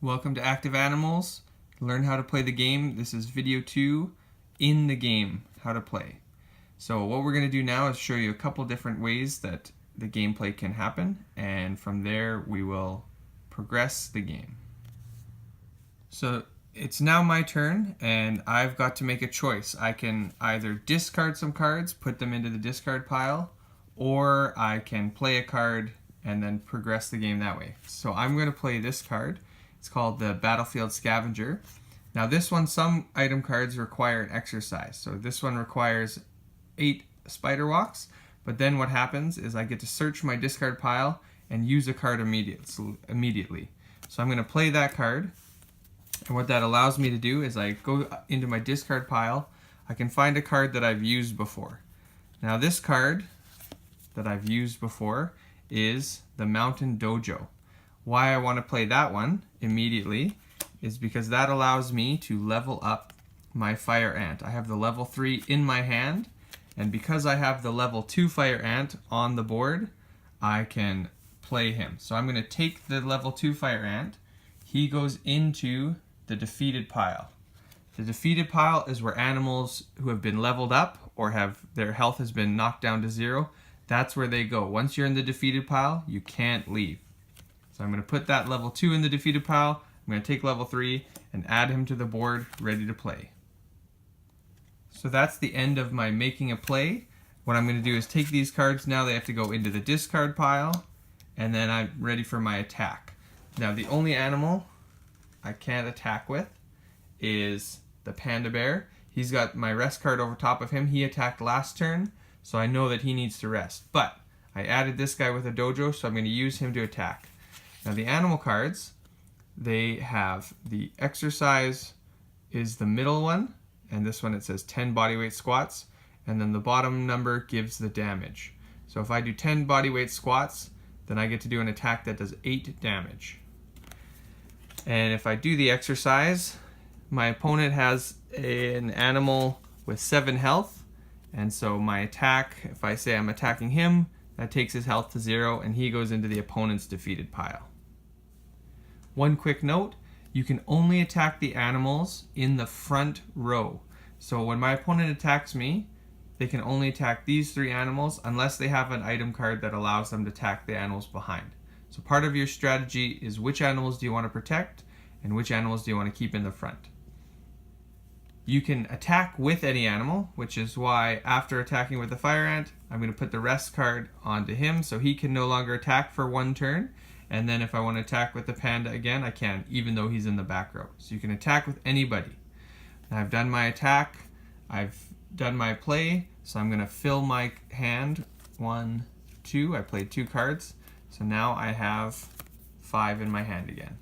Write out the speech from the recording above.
Welcome to Active Animals. Learn how to play the game. This is video 2 in the game, how to play. So what we're going to do now is show you a couple different ways that the gameplay can happen, and from there we will progress the game. So it's now my turn, and I've got to make a choice. I can either discard some cards, put them into the discard pile, or I can play a card and then progress the game that way. So I'm going to play this card. It's called the Battlefield Scavenger. Now this one, some item cards require an exercise. So this one requires 8 spider walks, but then what happens is I get to search my discard pile and use a card immediately. So I'm going to play that card, and what that allows me to do is I go into my discard pile, I can find a card that I've used before. Now this card that I've used before is the Mountain Dojo. Why I want to play that one immediately is because that allows me to level up my Fire Ant. I have the level 3 in my hand, and because I have the level 2 Fire Ant on the board, I can play him. So I'm going to take the level 2 Fire Ant. He goes into the defeated pile. The defeated pile is where animals who have been leveled up or have their health has been knocked down to 0, that's where they go. Once you're in the defeated pile, you can't leave. So I'm going to put that level 2 in the defeated pile. I'm going to take level 3 and add him to the board, ready to play. So that's the end of my making a play. What I'm going to do is take these cards now, they have to go into the discard pile, and then I'm ready for my attack. Now the only animal I can't attack with is the Panda Bear. He's got my rest card over top of him. He attacked last turn, so I know that he needs to rest. But I added this guy with a dojo, so I'm going to use him to attack. Now the animal cards, they have the exercise is the middle one, and this one it says 10 bodyweight squats, and then the bottom number gives the damage. So if I do 10 bodyweight squats, then I get to do an attack that does 8 damage. And if I do the exercise, my opponent has an animal with 7 health, and so my attack, if I say I'm attacking him, that takes his health to 0, and he goes into the opponent's defeated pile. One quick note, you can only attack the animals in the front row. So when my opponent attacks me, they can only attack these 3 animals unless they have an item card that allows them to attack the animals behind. So part of your strategy is which animals do you want to protect and which animals do you want to keep in the front. You can attack with any animal, which is why after attacking with the Fire Ant, I'm going to put the rest card onto him so he can no longer attack for 1 turn. And then if I want to attack with the panda again, I can, even though he's in the back row. So you can attack with anybody. Now I've done my attack, I've done my play, so I'm going to fill my hand. 1, 2, I played 2 cards. So now I have 5 in my hand again.